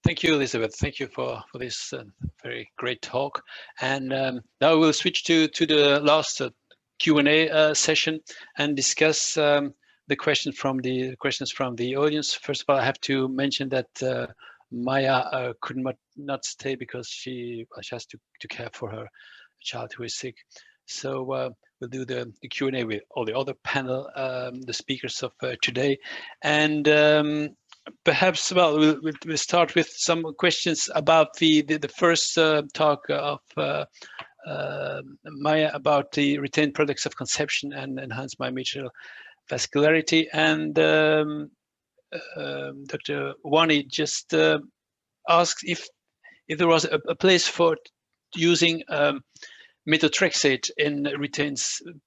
Thank you, Elizabeth. Thank you for this very great talk. And now we'll switch to the last Q&A session and discuss the questions from the audience. First of all, I have to mention that Maya could not stay because she has to care for her child who is sick. So we'll do the Q&A with all the other panel, the speakers of today. And perhaps, well, we'll start with some questions about the first talk of Maya about the retained products of conception and enhanced myometrial vascularity. And Dr. Wani just asked if there was a place for using methotrexate in retained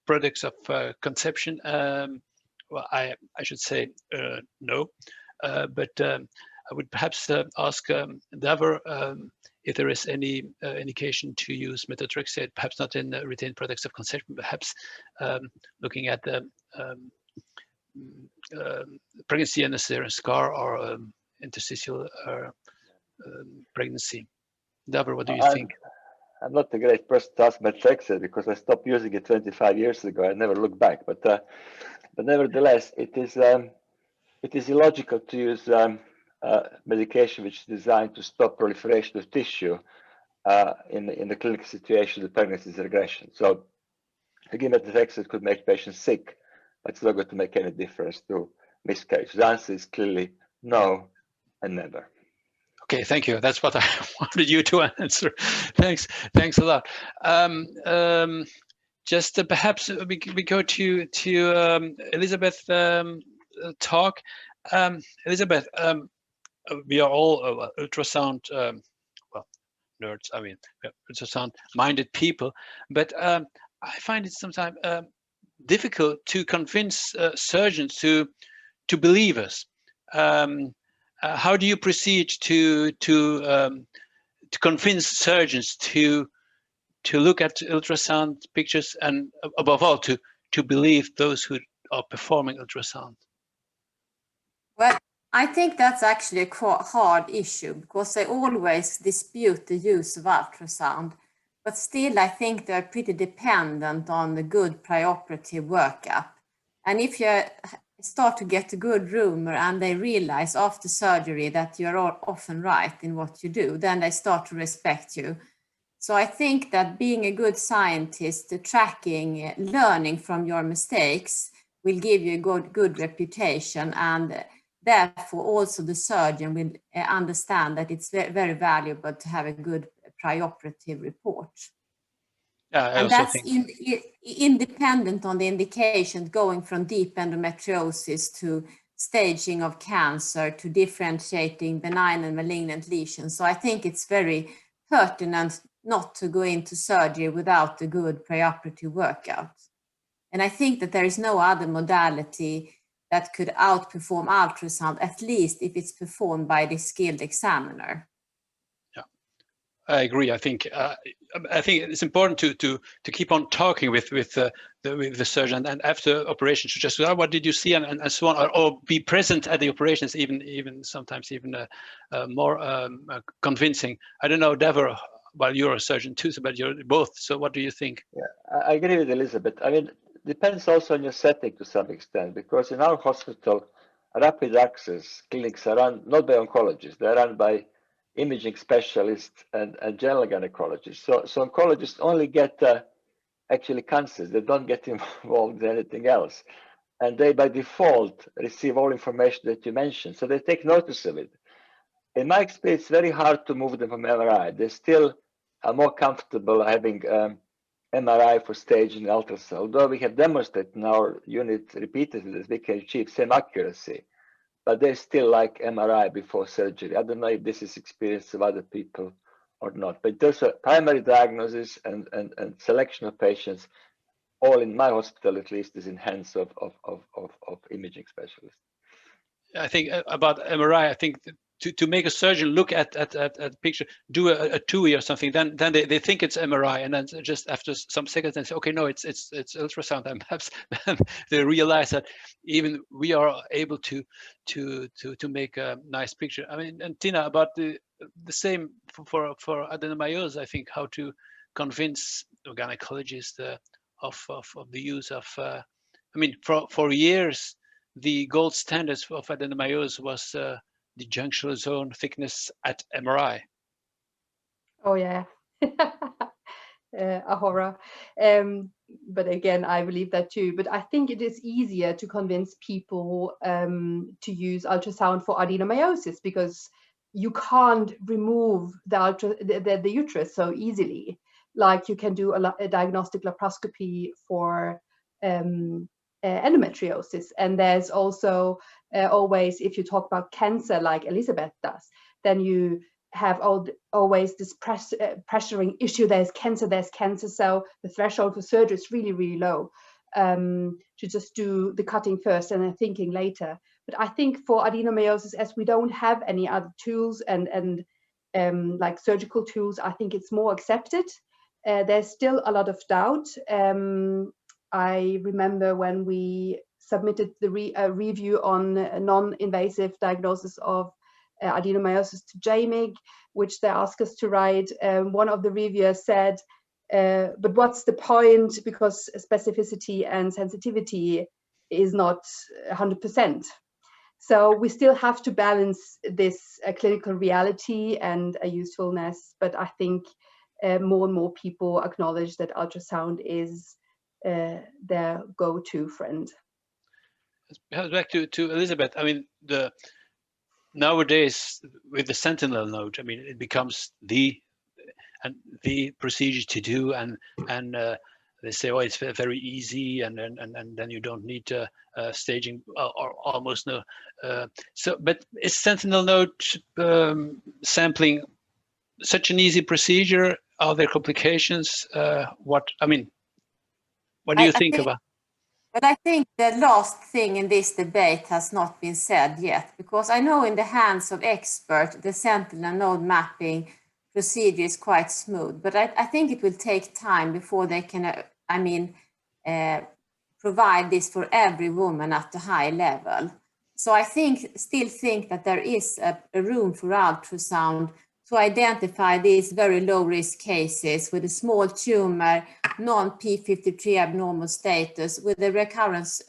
products of conception. Well, I should say no. But I would perhaps ask Davor if there is any indication to use methotrexate, perhaps not in retained products of conception, perhaps looking at the pregnancy unnecessary scar or interstitial pregnancy. Davor, what do you think? I'm not a great person to ask methotrexate because I stopped using it 25 years ago. I never looked back, but nevertheless, it is illogical to use medication which is designed to stop proliferation of tissue in the clinical situation of pregnancy regression. So again, methotrexate could make patients sick, but it's not going to make any difference to miscarriage. The answer is clearly no and never. Okay, thank you. That's what I wanted you to answer. Thanks a lot. Just perhaps we go to Elizabeth talk. Elizabeth, we are all ultrasound nerds. I mean, ultrasound-minded people, but I find it sometimes difficult to convince surgeons to believe us. How do you proceed to convince surgeons to look at ultrasound pictures and above all to believe those who are performing ultrasound? Well, I think that's actually a hard issue because they always dispute the use of ultrasound, but still I think they're pretty dependent on the good preoperative workup. And if you start to get a good rumor and they realize after surgery that you're often right in what you do, then they start to respect you. So I think that being a good scientist, tracking, learning from your mistakes will give you a good reputation, and therefore also the surgeon will understand that it's very valuable to have a good preoperative report. And that's independent on the indication, going from deep endometriosis to staging of cancer to differentiating benign and malignant lesions. So I think it's very pertinent not to go into surgery without a good preoperative workout. And I think that there is no other modality that could outperform ultrasound, at least if it's performed by the skilled examiner. Yeah, I agree. I think it's important to keep on talking with the surgeon, and after operations to just what did you see and so on, or be present at the operations, even sometimes more convincing. I don't know, Davor. Well, you're a surgeon too, but you're both. So what do you think? Yeah, I agree with Elizabeth. I mean, depends also on your setting to some extent, because in our hospital, rapid access clinics are run not by oncologists, they're run by imaging specialists and general gynecologists. So oncologists only get actually cancers, they don't get involved in anything else. And they by default receive all information that you mentioned, so they take notice of it. In my experience, it's very hard to move them from MRI. They still are more comfortable having MRI for staging ultrasound, although we have demonstrated in our unit repeatedly that we can achieve same accuracy, but they still like MRI before surgery. I don't know if this is experience of other people or not, but there's a primary diagnosis and selection of patients, all in my hospital at least, is in hands of imaging specialists. I think about MRI, I think to make a surgeon look at a picture, do a TUI or something, then they think it's MRI, and then just after some seconds they say, okay, no, it's ultrasound, and perhaps they realize that even we are able to make a nice picture. I mean, and Tina, about the same for adenomyosis. I think how to convince gynecologists of the use of. I mean, for years, the gold standards of adenomyosis was the junctional zone thickness at MRI. Oh yeah. A horror. But again, I believe that too. But I think it is easier to convince people to use ultrasound for adenomyosis because you can't remove the uterus so easily. Like you can do a diagnostic laparoscopy for endometriosis. And there's also always, if you talk about cancer like Elizabeth does, then you have always this pressuring issue. There's cancer, so the threshold for surgery is really, really low, to just do the cutting first and then thinking later. But I think for adenomyosis, as we don't have any other tools and like surgical tools, I think it's more accepted. There's still a lot of doubt. I remember when we submitted the review on non-invasive diagnosis of adenomyosis to JMIG, which they asked us to write. One of the reviewers said, but what's the point, because specificity and sensitivity is not 100%. So we still have to balance this clinical reality and a usefulness, but I think more and more people acknowledge that ultrasound is their go-to friend. Back to Elizabeth. I mean, nowadays with the sentinel node, I mean, it becomes the procedure to do, and they say, oh, it's very easy, and then you don't need staging or almost no. But is sentinel node sampling such an easy procedure? Are there complications? What do you think about? But I think the last thing in this debate has not been said yet, because I know in the hands of experts, the sentinel node mapping procedure is quite smooth, but I think it will take time before they can, provide this for every woman at a high level. So I still think that there is a room for ultrasound to identify these very low risk cases with a small tumor, non-P53 abnormal status with a recurrence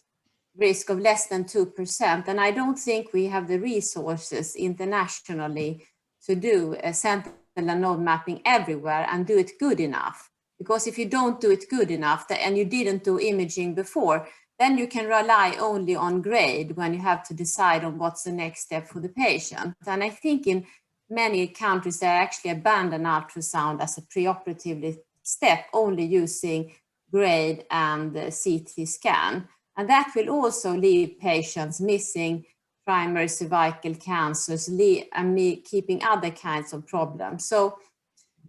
risk of less than 2%. And I don't think we have the resources internationally to do a sentinel node mapping everywhere and do it good enough. Because if you don't do it good enough and you didn't do imaging before, then you can rely only on grade when you have to decide on what's the next step for the patient. And I think in many countries, they actually abandon ultrasound as a preoperative step, only using grade and CT scan. And that will also leave patients missing primary cervical cancers and keeping other kinds of problems. So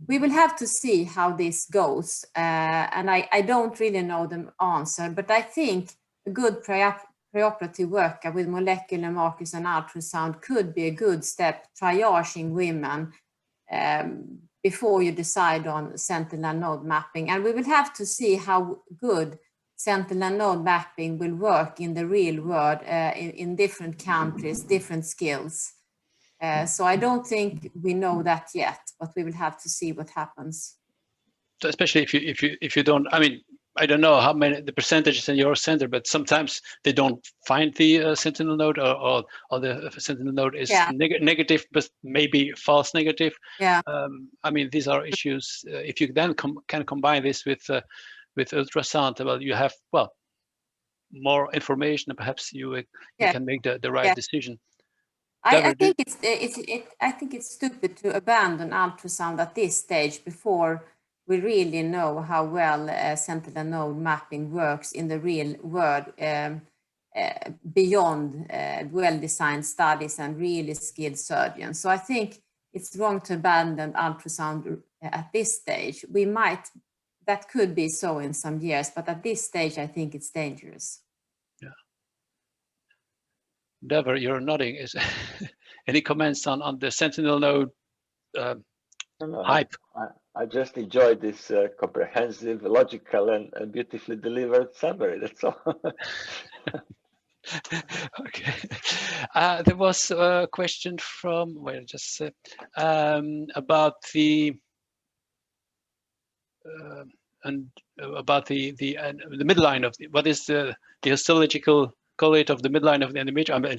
we will have to see how this goes. And I don't really know the answer, but I think a good preoperative workup with molecular markers and ultrasound could be a good step, triaging women before you decide on sentinel node mapping. And we will have to see how good sentinel node mapping will work in the real world in different countries, different skills. So I don't think we know that yet, but we will have to see what happens. So especially if you don't, I mean, I don't know how many the percentages in your center, but sometimes they don't find the sentinel node, or the sentinel node is negative, but maybe false negative. Yeah. I mean, these are issues. If you then can combine this with ultrasound, well, you have more information, and perhaps you can make the right decision. I think it's stupid to abandon ultrasound at this stage before we really know how well sentinel node mapping works in the real world, beyond well-designed studies and really skilled surgeons. So I think it's wrong to abandon ultrasound at this stage. That could be so in some years, but at this stage, I think it's dangerous. Yeah. Dever, you're nodding. Is any comments on the sentinel node hype? I just enjoyed this comprehensive, logical, and beautifully delivered summary. That's all. Okay. There was a question from, well, just about the about the midline of what is the histological correlate of the midline of the endometrium. I mean,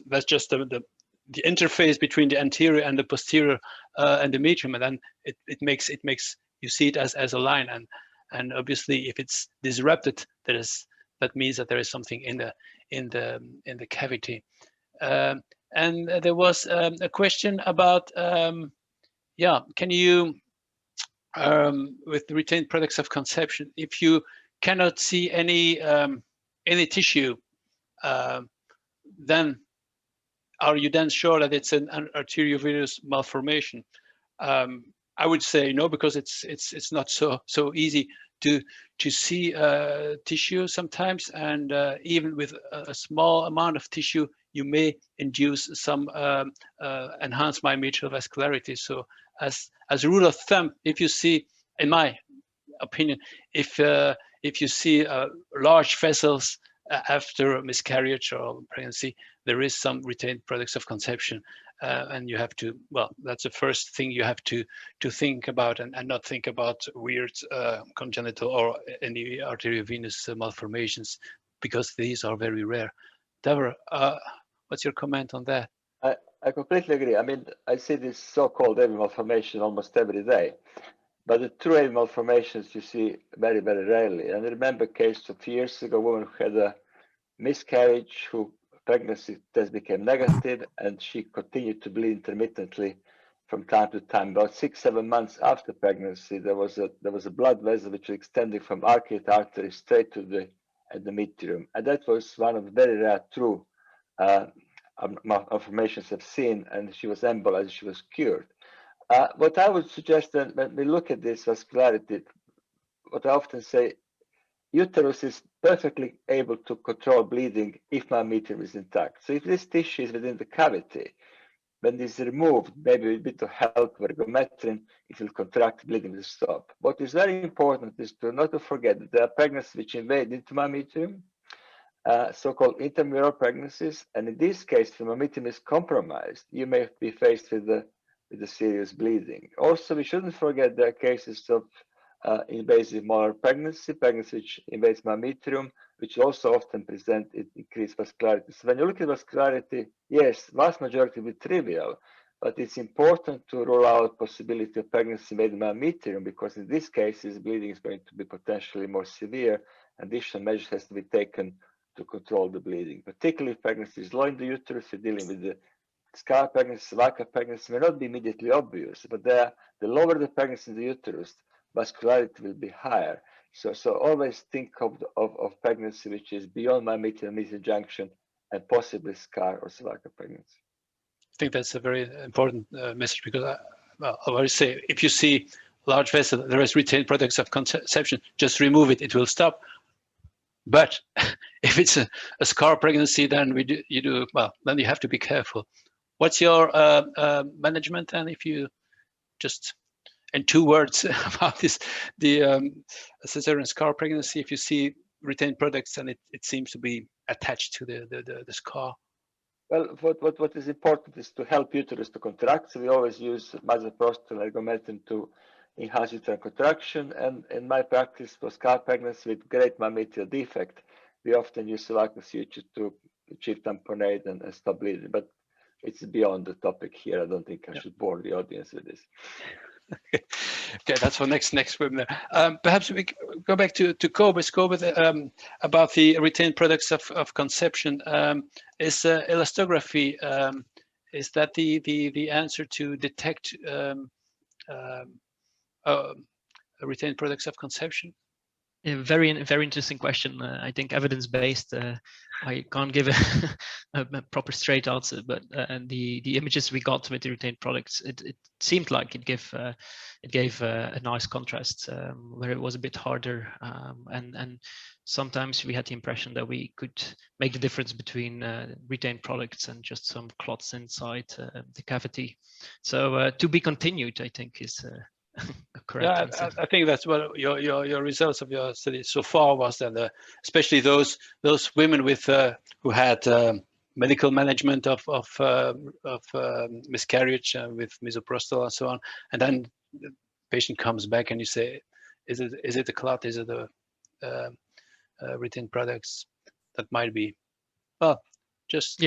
that's just the interface between the anterior and the posterior endometrium, and then it makes you see it as a line, and obviously if it's disrupted, that means that there is something in the cavity. And there was a question about can you with the retained products of conception, if you cannot see any tissue, then are you then sure that it's an arteriovenous malformation? I would say no, because it's not so easy to see tissue sometimes, and even with a small amount of tissue, you may induce some enhanced myometrial vascularity. So as a rule of thumb, if you see, in my opinion, if you see large vessels after miscarriage or pregnancy, there is some retained products of conception, and you have to, well, that's the first thing you have to think about, and not think about weird congenital or any arteriovenous malformations, because these are very rare. Deborah, what's your comment on that? I completely agree. I mean, I see this so-called AV malformation almost every day, but the true AV malformations you see very, very rarely. And I remember a case of years ago, a woman who had a miscarriage, who pregnancy test became negative, and she continued to bleed intermittently from time to time. About 6-7 months after pregnancy, there was a blood vessel which was extending from arcuate artery straight to the endometrium, and that was one of the very rare true malformations I've seen, and she was embolized, she was cured. What I would suggest then, when we look at this vascularity, what I often say, uterus is perfectly able to control bleeding if myometrium is intact. So if this tissue is within the cavity, when this is removed, maybe with a bit of help with ergometrin, it will contract, bleeding will stop. What is very important is not to forget that there are pregnancies which invade into myometrium, so-called intramural pregnancies, and in this case, if the myometrium is compromised, you may be faced with the serious bleeding. Also, we shouldn't forget there are cases of invasive molar pregnancy which invades myometrium, which also often present increased vascularity. So when you look at vascularity, yes, vast majority will be trivial, but it's important to rule out possibility of pregnancy made in myometrium, because in these cases, bleeding is going to be potentially more severe. Additional measures has to be taken to control the bleeding, particularly if pregnancy is low in the uterus. We're dealing with the scar pregnancy, Vaca pregnancy may not be immediately obvious, but the lower the pregnancy in the uterus, vascularity will be higher. So always think of pregnancy which is beyond myometrium and mesial junction, and possibly scar or Vaca pregnancy. I think that's a very important message, because I always say, if you see large vessel, there is retained products of conception, just remove it, it will stop. But if it's a scar pregnancy, then you do well. Then you have to be careful. What's your management? And if you just in 2 words about this, the cesarean scar pregnancy, if you see retained products and it seems to be attached to the scar. Well, what is important is to help uterus to contract. So we always use misoprostol and ergometrin to enhance uterine contraction. And in my practice for scar pregnancy with great myometrial defect, we often use cervical suture to achieve tamponade and stop bleeding. But it's beyond the topic here. I don't think I should bore the audience with this. Okay, that's for next webinar. Perhaps we go back to Kobe, about the retained products of conception. Is elastography, is that the answer to detect retained products of conception? A very interesting question. I think evidence-based. I can't give a proper straight answer, but the images we got with the retained products, it seemed like it gave a nice contrast, where it was a bit harder, and sometimes we had the impression that we could make the difference between retained products and just some clots inside the cavity. So to be continued, I think, is correct Yeah, answer. I think that's what your results of your study so far was that especially those women with who had medical management of miscarriage with misoprostol and so on, and then the patient comes back and you say, is it a clot? Is it a retained products? That might be. Well, just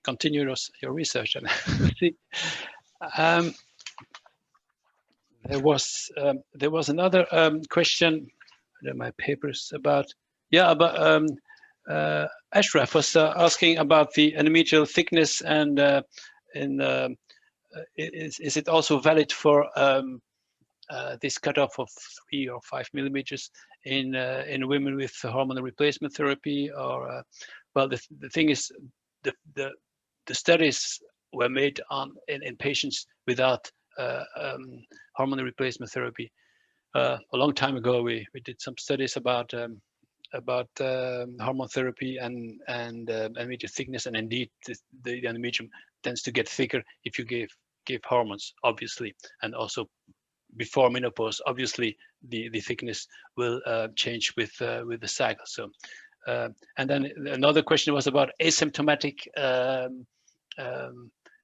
continue your research and see. There was another question in my papers about Ashraf was asking about the endometrial thickness and is it also valid for this cutoff of 3 or 5 millimeters in women with hormone replacement therapy? Or well, the thing is, the studies were made in patients without hormone replacement therapy. A long time ago, we did some studies about hormone therapy and endometrial thickness, and indeed the endometrium tends to get thicker if you give hormones, obviously, and also before menopause, obviously the thickness will change with the cycle. So, and then another question was about asymptomatic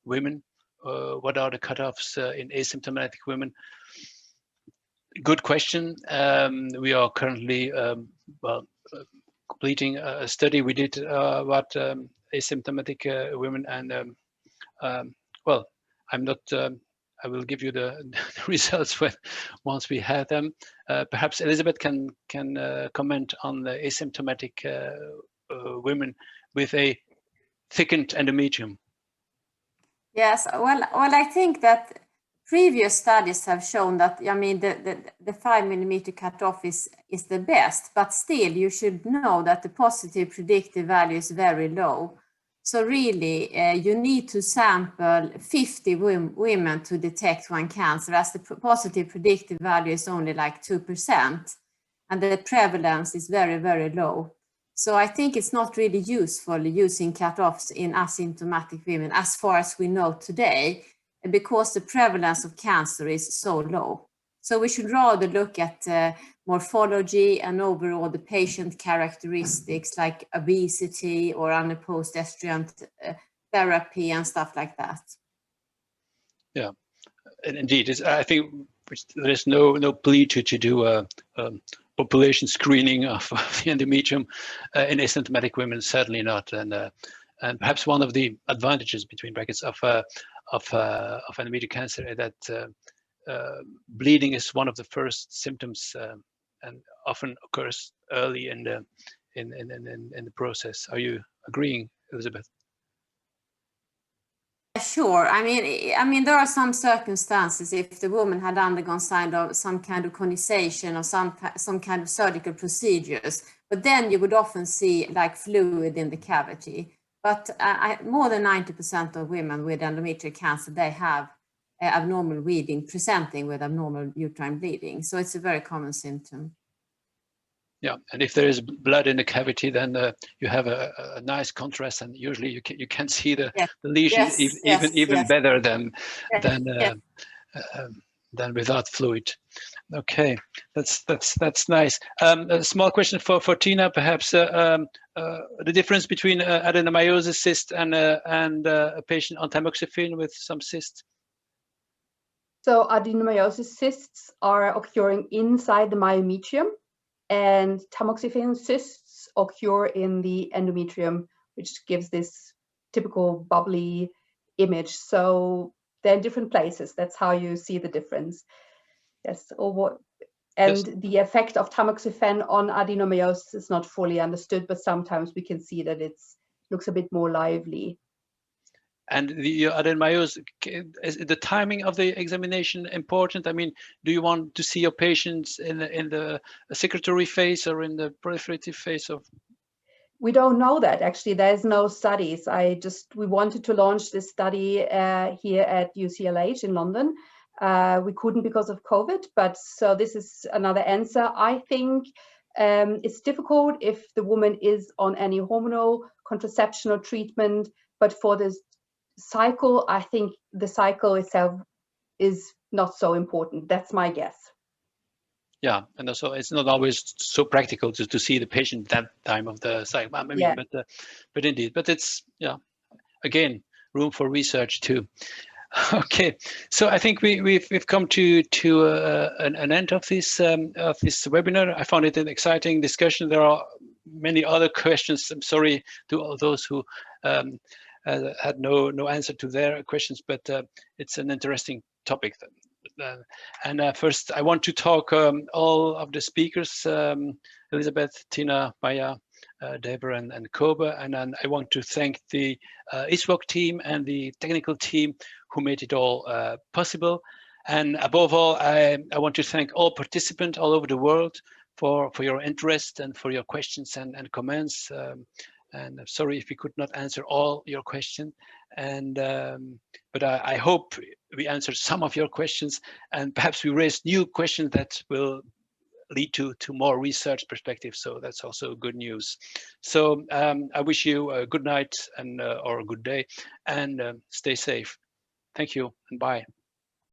women. What are the cutoffs in asymptomatic women? Good question. We are currently completing a study we did about asymptomatic women, and well, I'm not. I will give you the results once we have them. Perhaps Elizabeth can comment on the asymptomatic women with a thickened endometrium. Yes, well, I think that previous studies have shown that, I mean, the 5 millimeter cutoff is the best, but still you should know that the positive predictive value is very low. So really, you need to sample 50 women to detect one cancer, as the positive predictive value is only like 2%, and the prevalence is very, very low. So I think it's not really useful using cutoffs in asymptomatic women as far as we know today, because the prevalence of cancer is so low. So we should rather look at morphology and overall the patient characteristics like obesity or unopposed estrogen therapy and stuff like that. Yeah, and indeed, I think there is no plea to do a population screening of the endometrium in asymptomatic women. Certainly not, and perhaps one of the advantages between brackets of endometrial cancer that bleeding is one of the first symptoms and often occurs early in the process. Are you agreeing, Elizabeth? Sure. I mean, there are some circumstances if the woman had undergone some kind of conization or some kind of surgical procedures, but then you would often see like fluid in the cavity. But more than 90% of women with endometrial cancer, they have abnormal bleeding, presenting with abnormal uterine bleeding. So it's a very common symptom. Yeah, and if there is blood in the cavity, then you have a nice contrast, and usually you can see the lesion even better than without fluid. Okay, that's nice. A small question for Tina, perhaps the difference between adenomyosis cyst and a patient on tamoxifen with some cysts. So adenomyosis cysts are occurring inside the myometrium, and tamoxifen cysts occur in the endometrium, which gives this typical bubbly image. So they're in different places. That's how you see the difference. Yes, the effect of tamoxifen on adenomyosis is not fully understood, but sometimes we can see that it looks a bit more lively. And the adenomyosis, is the timing of the examination important? I mean, do you want to see your patients in the secretory phase or in the proliferative phase of? We don't know that, actually. There's no studies. We wanted to launch this study here at UCLH in London. We couldn't because of COVID, but so this is another answer. I think it's difficult if the woman is on any hormonal contraceptional treatment, but for this cycle, I think the cycle itself is not so important. That's my guess. yeah, and also it's not always so practical to see the patient that time of the cycle. I mean, Yeah. but indeed, but it's, yeah, again, room for research too. Okay, so I think we've come to an end of this webinar. I found it an exciting discussion. There are many other questions. I'm sorry to all those who had no answer to their questions, but it's an interesting topic. And first, I want to talk all of the speakers, Elizabeth, Tina, Maya, Deborah, and Kobe. And then I want to thank the ISWOC team and the technical team who made it all possible. And above all, I want to thank all participants all over the world for your interest and for your questions and comments. And I'm sorry if we could not answer all your questions. And but I hope we answered some of your questions, and perhaps we raised new questions that will lead to more research perspective. So that's also good news. So I wish you a good night and or a good day, and stay safe. Thank you and bye.